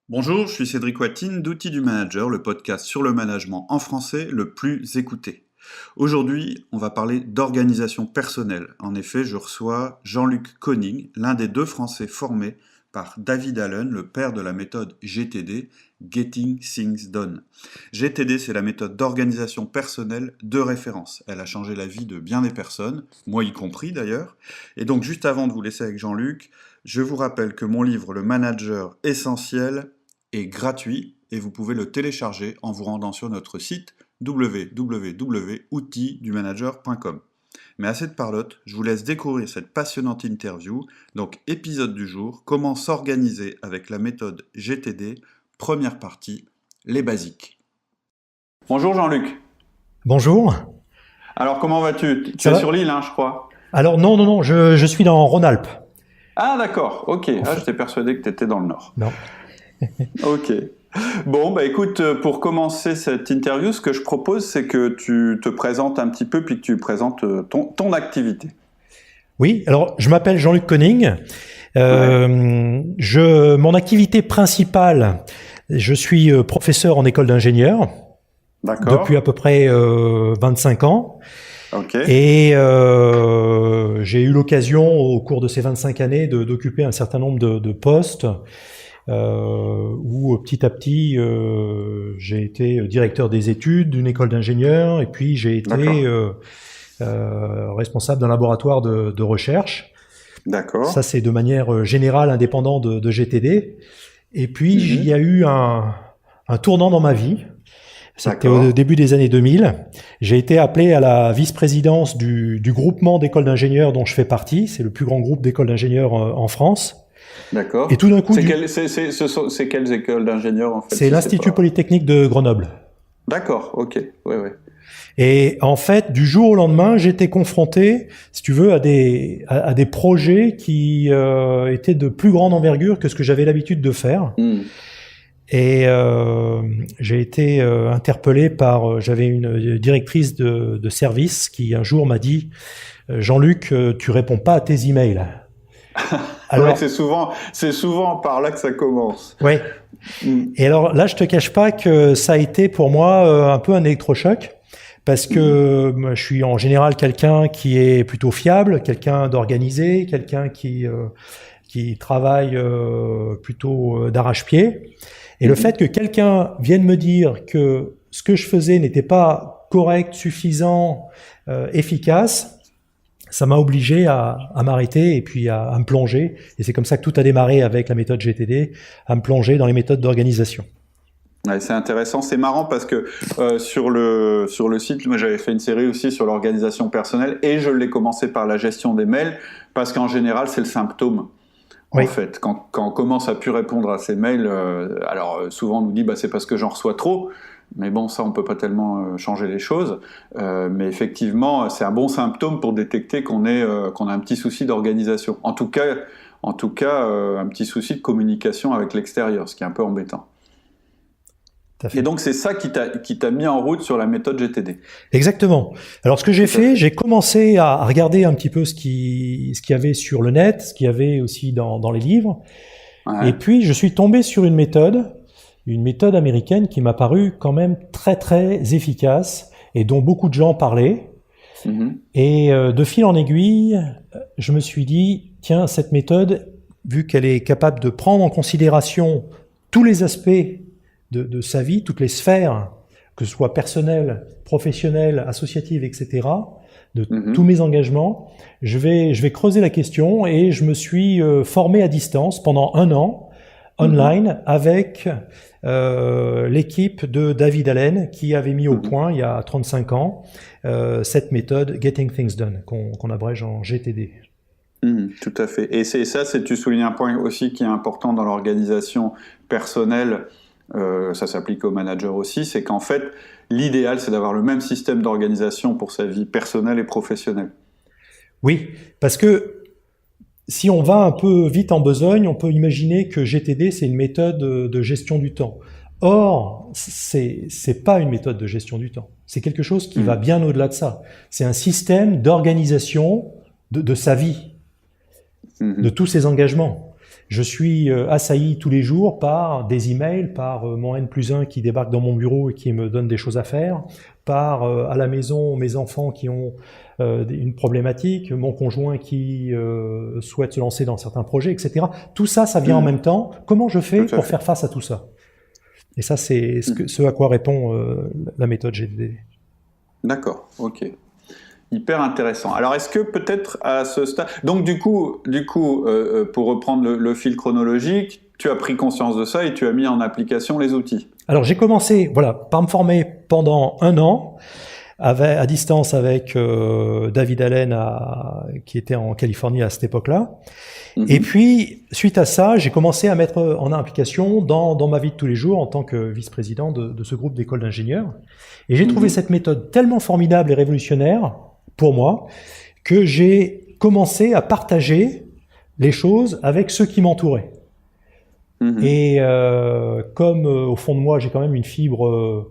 Bonjour, je suis Cédric Watine d'Outils du Manager, le podcast sur le management en français le plus écouté. Aujourd'hui, on va parler d'organisation personnelle. En effet, je reçois Jean-Luc Koning, l'un des deux Français formés par David Allen, le père de la méthode GTD, Getting Things Done. GTD, c'est la méthode d'organisation personnelle de référence. Elle a changé la vie de bien des personnes, moi y compris d'ailleurs. Et donc, juste avant de vous laisser avec Jean-Luc, je vous rappelle que mon livre Le Manager Essentiel est gratuit et vous pouvez le télécharger en vous rendant sur notre site www.outildumanager.com. Mais assez de parlotte, je vous laisse découvrir cette passionnante interview. Donc épisode du jour, comment s'organiser avec la méthode GTD, première partie, les basiques. Bonjour Jean-Luc. Bonjour. Alors comment vas-tu? Tu es sur l'île, je crois. Alors non, je suis dans Rhône-Alpes. Ah d'accord, ok. J'étais persuadé que tu étais dans le Nord. Non. Ok. Bon, écoute, pour commencer cette interview, ce que je propose, c'est que tu te présentes un petit peu, puis que tu présentes ton activité. Oui, alors je m'appelle Jean-Luc Koning. Mon activité principale, je suis professeur en école d'ingénieur. D'accord. Depuis à peu près 25 ans. Okay. Et j'ai eu l'occasion au cours de ces 25 années d'occuper un certain nombre de postes où petit à petit j'ai été directeur des études d'une école d'ingénieurs et puis j'ai été responsable d'un laboratoire de recherche. D'accord. Ça c'est de manière générale indépendant de GTD. Et puis il y a eu un tournant dans ma vie. C'était au début des années 2000. J'ai été appelé à la vice-présidence du groupement d'écoles d'ingénieurs dont je fais partie. C'est le plus grand groupe d'écoles d'ingénieurs en France. D'accord. Et tout d'un coup, c'est quelles écoles d'ingénieurs en fait? C'est l'Institut Polytechnique de Grenoble. D'accord, ok, oui. Et en fait, du jour au lendemain, j'étais confronté, si tu veux, à des projets qui étaient de plus grande envergure que ce que j'avais l'habitude de faire. Et j'ai été interpellé par... j'avais une directrice de service qui un jour m'a dit « Jean-Luc, tu réponds pas à tes emails. » Alors, ouais, c'est souvent par là que ça commence. Oui. Et alors là, je te cache pas que ça a été pour moi un peu un électrochoc parce que je suis en général quelqu'un qui est plutôt fiable, quelqu'un d'organisé, quelqu'un qui travaille plutôt d'arrache-pied. Et le fait que quelqu'un vienne me dire que ce que je faisais n'était pas correct, suffisant, efficace, ça m'a obligé à m'arrêter et puis à me plonger. Et c'est comme ça que tout a démarré avec la méthode GTD, à me plonger dans les méthodes d'organisation. Ouais, c'est intéressant, c'est marrant parce que sur le site, moi j'avais fait une série aussi sur l'organisation personnelle et je l'ai commencé par la gestion des mails parce qu'en général c'est le symptôme. En fait, quand on commence à plus répondre à ces mails, alors souvent on nous dit c'est parce que j'en reçois trop. Mais bon, ça, on peut pas tellement changer les choses. Mais effectivement, c'est un bon symptôme pour détecter qu'on a un petit souci d'organisation. En tout cas, un petit souci de communication avec l'extérieur, ce qui est un peu embêtant. Et donc, c'est ça qui t'a mis en route sur la méthode GTD. Exactement. Alors, ce que j'ai fait, j'ai commencé à regarder un petit peu ce qu'il y avait sur le net, ce qu'il y avait aussi dans les livres. Ouais. Et puis, je suis tombé sur une méthode américaine qui m'a paru quand même très très efficace et dont beaucoup de gens parlaient. Et de fil en aiguille, je me suis dit, tiens, cette méthode, vu qu'elle est capable de prendre en considération tous les aspects de sa vie, toutes les sphères, que ce soit personnelles, professionnelles, associatives, etc., de tous mes engagements, je vais creuser la question et je me suis formé à distance pendant 1 an, online, avec l'équipe de David Allen qui avait mis au point il y a 35 ans cette méthode Getting Things Done qu'on abrège en GTD. Tout à fait. Et tu soulignes un point aussi qui est important dans l'organisation personnelle, ça s'applique aux managers aussi, c'est qu'en fait l'idéal c'est d'avoir le même système d'organisation pour sa vie personnelle et professionnelle. Oui, parce que si on va un peu vite en besogne, on peut imaginer que GTD, c'est une méthode de gestion du temps. Or, c'est pas une méthode de gestion du temps. C'est quelque chose qui va bien au-delà de ça. C'est un système d'organisation de sa vie, de tous ses engagements. je suis assailli tous les jours par des emails, par mon N+1 qui débarque dans mon bureau et qui me donne des choses à faire, par à la maison mes enfants qui ont une problématique, mon conjoint qui souhaite se lancer dans certains projets, etc. Tout ça, ça vient en même temps. Comment je fais pour faire face à tout ça? Et ça, c'est ce à quoi répond la méthode GDD. D'accord, ok. Hyper intéressant. Alors, est-ce que peut-être à ce stade... Donc, du coup, pour reprendre le fil chronologique, tu as pris conscience de ça et tu as mis en application les outils. Alors, j'ai commencé par me former pendant 1 an, à distance avec David Allen qui était en Californie à cette époque-là. Et puis, suite à ça, j'ai commencé à mettre en application dans ma vie de tous les jours en tant que vice-président de ce groupe d'écoles d'ingénieurs. Et j'ai trouvé cette méthode tellement formidable et révolutionnaire pour moi que j'ai commencé à partager les choses avec ceux qui m'entouraient. Et comme au fond de moi, j'ai quand même une fibre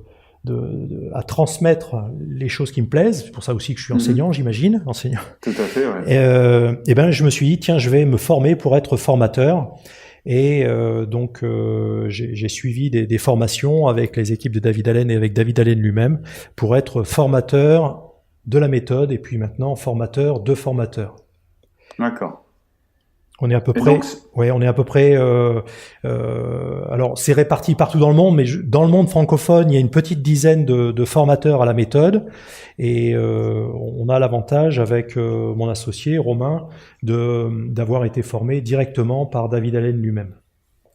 à transmettre les choses qui me plaisent, c'est pour ça aussi que je suis enseignant, j'imagine, enseignant. Tout à fait, ouais. Et ben, je me suis dit, tiens, je vais me former pour être formateur. Et donc, j'ai suivi des formations avec les équipes de David Allen et avec David Allen lui-même pour être formateur de la méthode et puis maintenant formateur de formateurs. D'accord. On est à peu près, alors c'est réparti partout dans le monde, mais dans le monde francophone, il y a une petite dizaine de formateurs à la méthode, et on a l'avantage avec mon associé Romain d'avoir été formé directement par David Allen lui-même.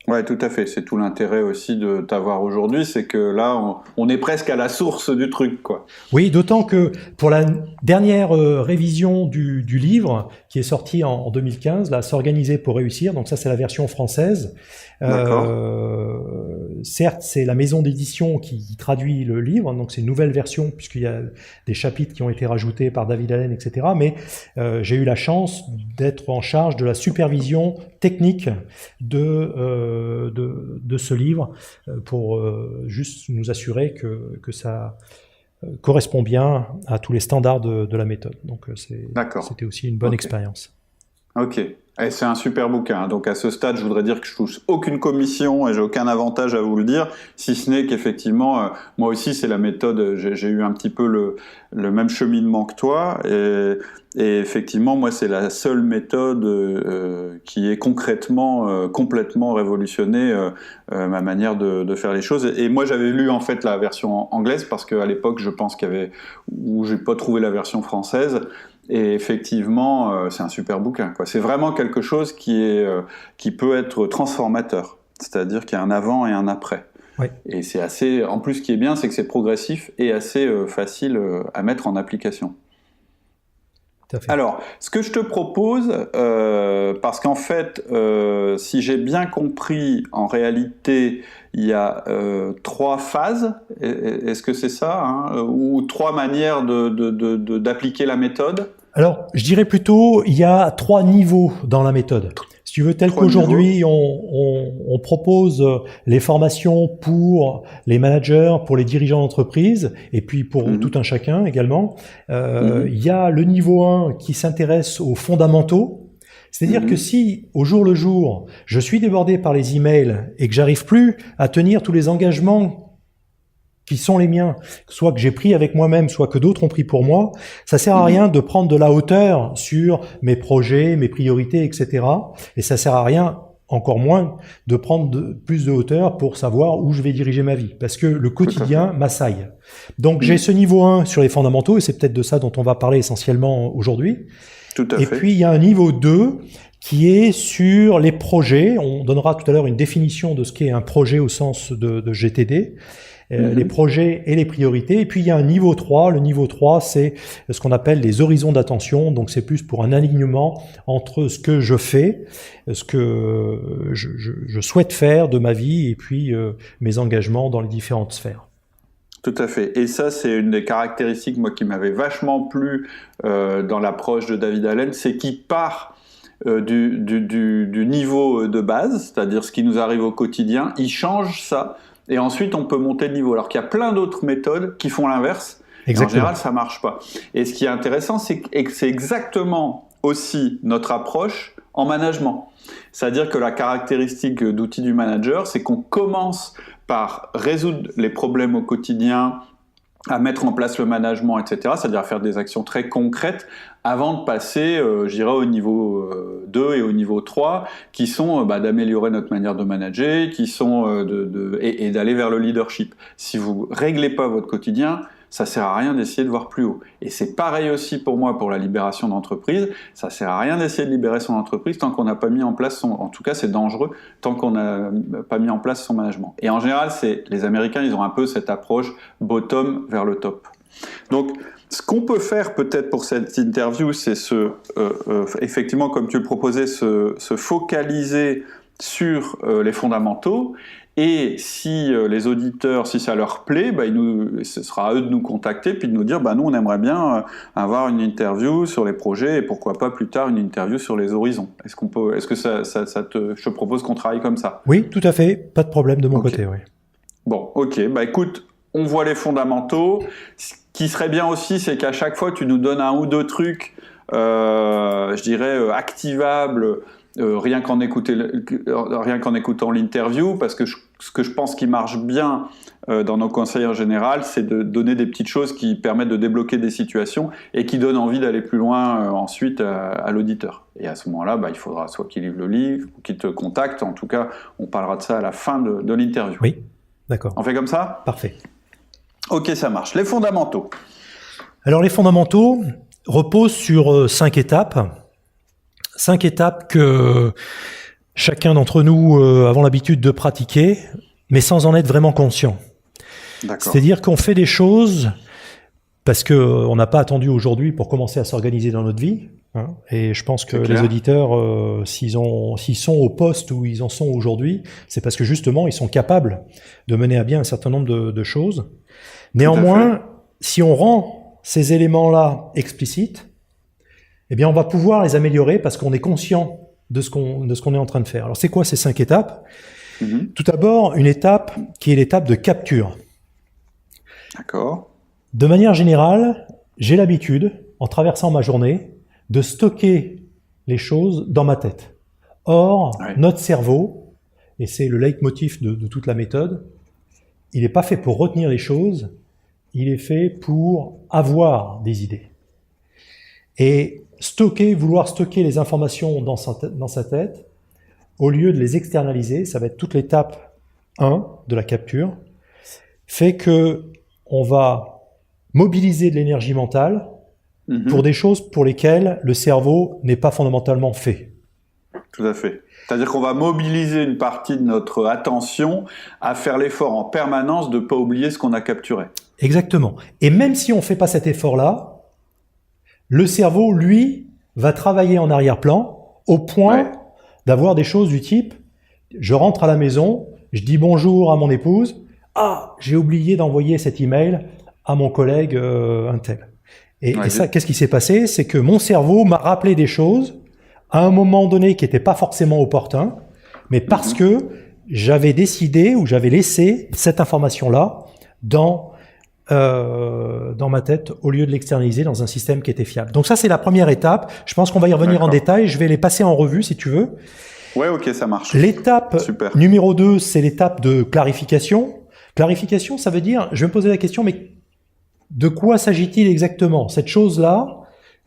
Ouais, tout à fait. C'est tout l'intérêt aussi de t'avoir aujourd'hui, c'est que là, on est presque à la source du truc, quoi. Oui, d'autant que pour la dernière révision du livre, qui est sorti en 2015, là, S'organiser pour réussir, donc ça c'est la version française. Certes, c'est la maison d'édition qui traduit le livre, donc c'est une nouvelle version puisqu'il y a des chapitres qui ont été rajoutés par David Allen, etc. Mais j'ai eu la chance d'être en charge de la supervision technique de ce livre pour juste nous assurer que ça correspond bien à tous les standards de la méthode. Donc c'était aussi une bonne expérience. Ok. Et c'est un super bouquin. Donc à ce stade, je voudrais dire que je touche aucune commission et j'ai aucun avantage à vous le dire, si ce n'est qu'effectivement, moi aussi, c'est la méthode. J'ai eu un petit peu le même cheminement que toi. Et effectivement, moi, c'est la seule méthode qui est concrètement, complètement révolutionné ma manière de faire les choses. Et moi, j'avais lu en fait la version anglaise parce qu'à l'époque, je pense où j'ai pas trouvé la version française. Et effectivement, c'est un super bouquin, quoi. C'est vraiment quelque chose qui peut être transformateur. C'est-à-dire qu'il y a un avant et un après. Oui. Et c'est assez... En plus, ce qui est bien, c'est que c'est progressif et assez facile à mettre en application. Alors, ce que je te propose, parce qu'en fait, si j'ai bien compris, en réalité, il y a 3 phases, est-ce que c'est ça, hein, ou 3 manières d'appliquer la méthode? Alors, je dirais plutôt, il y a 3 niveaux dans la méthode. Si tu veux, tel qu'aujourd'hui, on propose les formations pour les managers, pour les dirigeants d'entreprise, et puis pour tout un chacun également. Il y a le niveau 1 qui s'intéresse aux fondamentaux. C'est-à-dire que si, au jour le jour, je suis débordé par les emails et que j'arrive plus à tenir tous les engagements qui sont les miens, soit que j'ai pris avec moi-même, soit que d'autres ont pris pour moi, ça sert à rien de prendre de la hauteur sur mes projets, mes priorités, etc. Et ça sert à rien, encore moins, de prendre plus de hauteur pour savoir où je vais diriger ma vie, parce que le quotidien m'assaille. Donc j'ai ce niveau 1 sur les fondamentaux, et c'est peut-être de ça dont on va parler essentiellement aujourd'hui. Tout à fait. Et puis il y a un niveau 2 qui est sur les projets. On donnera tout à l'heure une définition de ce qu'est un projet au sens de GTD. Les projets et les priorités. Et puis il y a un niveau 3. Le niveau 3, c'est ce qu'on appelle les horizons d'attention. Donc c'est plus pour un alignement entre ce que je fais, ce que je souhaite faire de ma vie et puis mes engagements dans les différentes sphères. Tout à fait. Et ça, c'est une des caractéristiques, moi, qui m'avait vachement plu dans l'approche de David Allen, c'est qu'il part du niveau de base, c'est-à-dire ce qui nous arrive au quotidien, il change ça. Et ensuite, on peut monter de niveau. Alors qu'il y a plein d'autres méthodes qui font l'inverse. En général, ça marche pas. Et ce qui est intéressant, c'est que c'est exactement aussi notre approche en management. C'est-à-dire que la caractéristique d'outil du manager, c'est qu'on commence par résoudre les problèmes au quotidien, à mettre en place le management, etc., c'est-à-dire à faire des actions très concrètes avant de passer, je dirais, au niveau 2 et au niveau 3, qui sont d'améliorer notre manière de manager, qui sont et d'aller vers le leadership. Si vous réglez pas votre quotidien, ça sert à rien d'essayer de voir plus haut. Et c'est pareil aussi pour moi pour la libération d'entreprise. Ça sert à rien d'essayer de libérer son entreprise tant qu'on n'a pas mis en place en tout cas c'est dangereux, tant qu'on n'a pas mis en place son management. Et en général, les Américains, ils ont un peu cette approche bottom vers le top. Donc, ce qu'on peut faire peut-être pour cette interview, c'est effectivement, comme tu le proposais, se focaliser sur les fondamentaux. Et si les auditeurs, si ça leur plaît, ce sera à eux de nous contacter puis de nous dire nous on aimerait bien avoir une interview sur les projets et pourquoi pas plus tard une interview sur les horizons. Est-ce que je te propose qu'on travaille comme ça? Oui, tout à fait, pas de problème de mon côté. Oui. Bon, ok, écoute, on voit les fondamentaux. Ce qui serait bien aussi, c'est qu'à chaque fois tu nous donnes un ou deux trucs, je dirais activables. Rien qu'en écoutant l'interview, parce que ce que je pense qui marche bien dans nos conseils en général, c'est de donner des petites choses qui permettent de débloquer des situations et qui donnent envie d'aller plus loin ensuite à l'auditeur. Et à ce moment-là, il faudra soit qu'il livre le livre ou qu'il te contacte. En tout cas, on parlera de ça à la fin de l'interview. Oui, d'accord. On fait comme ça ? Parfait. Ok, ça marche. Les fondamentaux. Alors, les fondamentaux reposent sur 5 étapes. 5 étapes que chacun d'entre nous avons l'habitude de pratiquer, mais sans en être vraiment conscient. D'accord. C'est-à-dire qu'on fait des choses parce qu'on n'a pas attendu aujourd'hui pour commencer à s'organiser dans notre vie. Et je pense que les auditeurs, s'ils sont au poste où ils en sont aujourd'hui, c'est parce que justement, ils sont capables de mener à bien un certain nombre de choses. Néanmoins, si on rend ces éléments-là explicites, eh bien, on va pouvoir les améliorer parce qu'on est conscient de ce qu'on est en train de faire. Alors, c'est quoi ces 5 étapes ? Tout d'abord, une étape qui est l'étape de capture. D'accord. De manière générale, j'ai l'habitude, en traversant ma journée, de stocker les choses dans ma tête. Or, notre cerveau, et c'est le leitmotiv de toute la méthode, il n'est pas fait pour retenir les choses, il est fait pour avoir des idées. Et vouloir stocker les informations dans sa tête, au lieu de les externaliser, ça va être toute l'étape 1 de la capture, fait que on va mobiliser de l'énergie mentale pour des choses pour lesquelles le cerveau n'est pas fondamentalement fait. Tout à fait. C'est-à-dire qu'on va mobiliser une partie de notre attention à faire l'effort en permanence de ne pas oublier ce qu'on a capturé. Exactement. Et même si on ne fait pas cet effort-là, le cerveau, lui, va travailler en arrière-plan au point d'avoir des choses du type « je rentre à la maison, je dis bonjour à mon épouse, ah, j'ai oublié d'envoyer cet email à mon collègue un tel ». Et ça, qu'est-ce qui s'est passé ? C'est que mon cerveau m'a rappelé des choses à un moment donné qui n'étaient pas forcément opportuns, mais parce que j'avais décidé ou j'avais laissé cette information-là dans ma tête au lieu de l'externaliser dans un système qui était fiable. Donc ça, c'est la première étape. Je pense qu'on va y revenir en détail. Je vais les passer en revue si tu veux. Ouais, ok, ça marche. L'étape numéro 2, c'est l'étape de clarification. Clarification, ça veut dire, je vais me poser la question, mais de quoi s'agit-il exactement ? Cette chose-là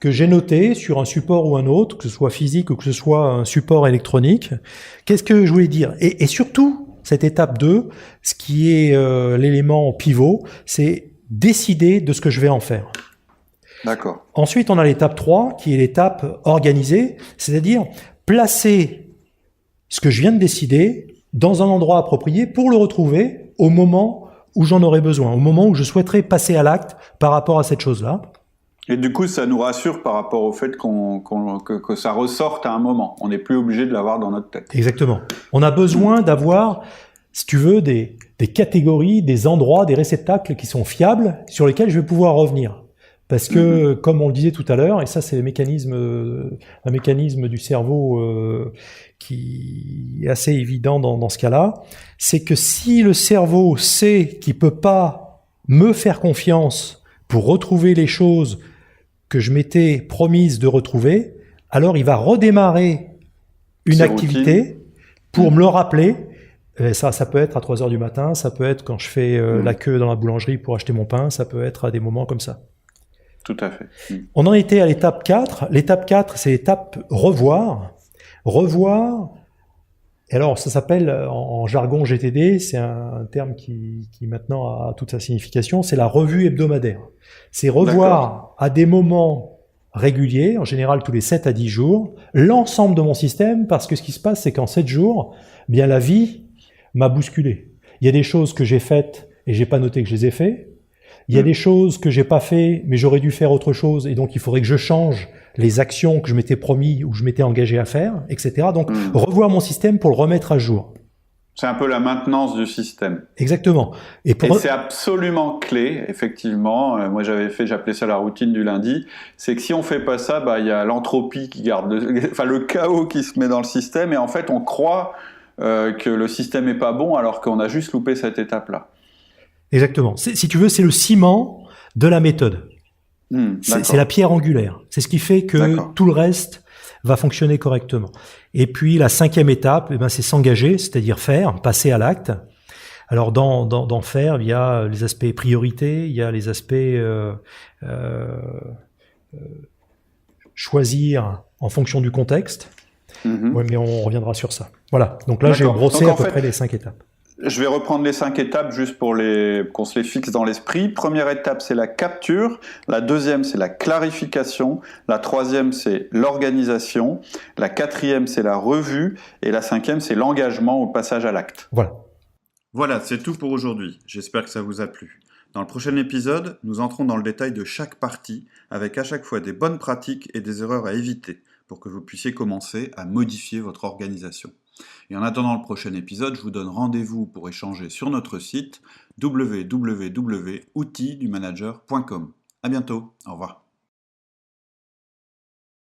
que j'ai notée sur un support ou un autre, que ce soit physique ou que ce soit un support électronique, qu'est-ce que je voulais dire ? Et surtout, cette étape 2, ce qui est l'élément pivot, c'est décider de ce que je vais en faire. D'accord. Ensuite, on a l'étape 3, qui est l'étape organisée, c'est-à-dire placer ce que je viens de décider dans un endroit approprié pour le retrouver au moment où j'en aurai besoin, au moment où je souhaiterais passer à l'acte par rapport à cette chose-là. Et du coup, ça nous rassure par rapport au fait que ça ressorte à un moment. On n'est plus obligé de l'avoir dans notre tête. Exactement. On a besoin d'avoir, si tu veux, des catégories, des endroits, des réceptacles qui sont fiables, sur lesquels je vais pouvoir revenir. Parce que, comme on le disait tout à l'heure, et ça c'est un mécanisme du cerveau qui est assez évident dans ce cas-là, c'est que si le cerveau sait qu'il peut pas me faire confiance pour retrouver les choses que je m'étais promise de retrouver, alors il va redémarrer une activité pour me le rappeler. Ça peut être à 3 heures du matin, ça peut être quand je fais la queue dans la boulangerie pour acheter mon pain, ça peut être à des moments comme ça. Tout à fait. On en était à l'étape 4. L'étape 4, c'est l'étape revoir. Revoir, et alors ça s'appelle en jargon GTD, c'est un terme qui maintenant a toute sa signification, c'est la revue hebdomadaire. C'est revoir à des moments réguliers, en général tous les 7 à 10 jours, l'ensemble de mon système, parce que ce qui se passe, c'est qu'en 7 jours, bien la vie m'a bousculé. Il y a des choses que j'ai faites et j'ai pas noté que je les ai fait. Il y a des choses que j'ai pas fait, mais j'aurais dû faire autre chose, et donc il faudrait que je change les actions que je m'étais promis ou que je m'étais engagé à faire, etc. Donc revoir mon système pour le remettre à jour. C'est un peu la maintenance du système. Exactement. Et c'est absolument clé, effectivement. Moi, j'appelais ça la routine du lundi. C'est que si on fait pas ça, il y a l'entropie qui garde, le chaos qui se met dans le système, et en fait, on croit que le système est pas bon alors qu'on a juste loupé cette étape-là. Exactement. Si tu veux, c'est le ciment de la méthode. C'est la pierre angulaire. C'est ce qui fait que tout le reste va fonctionner correctement. Et puis la 5e étape, c'est s'engager, c'est-à-dire faire, passer à l'acte. Alors dans faire, il y a les aspects priorité, il y a les aspects choisir en fonction du contexte. Ouais, mais on reviendra sur ça. Voilà. Donc là, j'ai brossé à peu près les 5 étapes. Je vais reprendre les 5 étapes juste pour qu'on se les fixe dans l'esprit. Première étape, c'est la capture. La deuxième, c'est la clarification. La troisième, c'est l'organisation. La quatrième, c'est la revue. Et la 5e, c'est l'engagement au passage à l'acte. Voilà, c'est tout pour aujourd'hui. J'espère que ça vous a plu. Dans le prochain épisode, nous entrons dans le détail de chaque partie, avec à chaque fois des bonnes pratiques et des erreurs à éviter, pour que vous puissiez commencer à modifier votre organisation. Et en attendant le prochain épisode, je vous donne rendez-vous pour échanger sur notre site www.outildumanager.com. À bientôt, au revoir.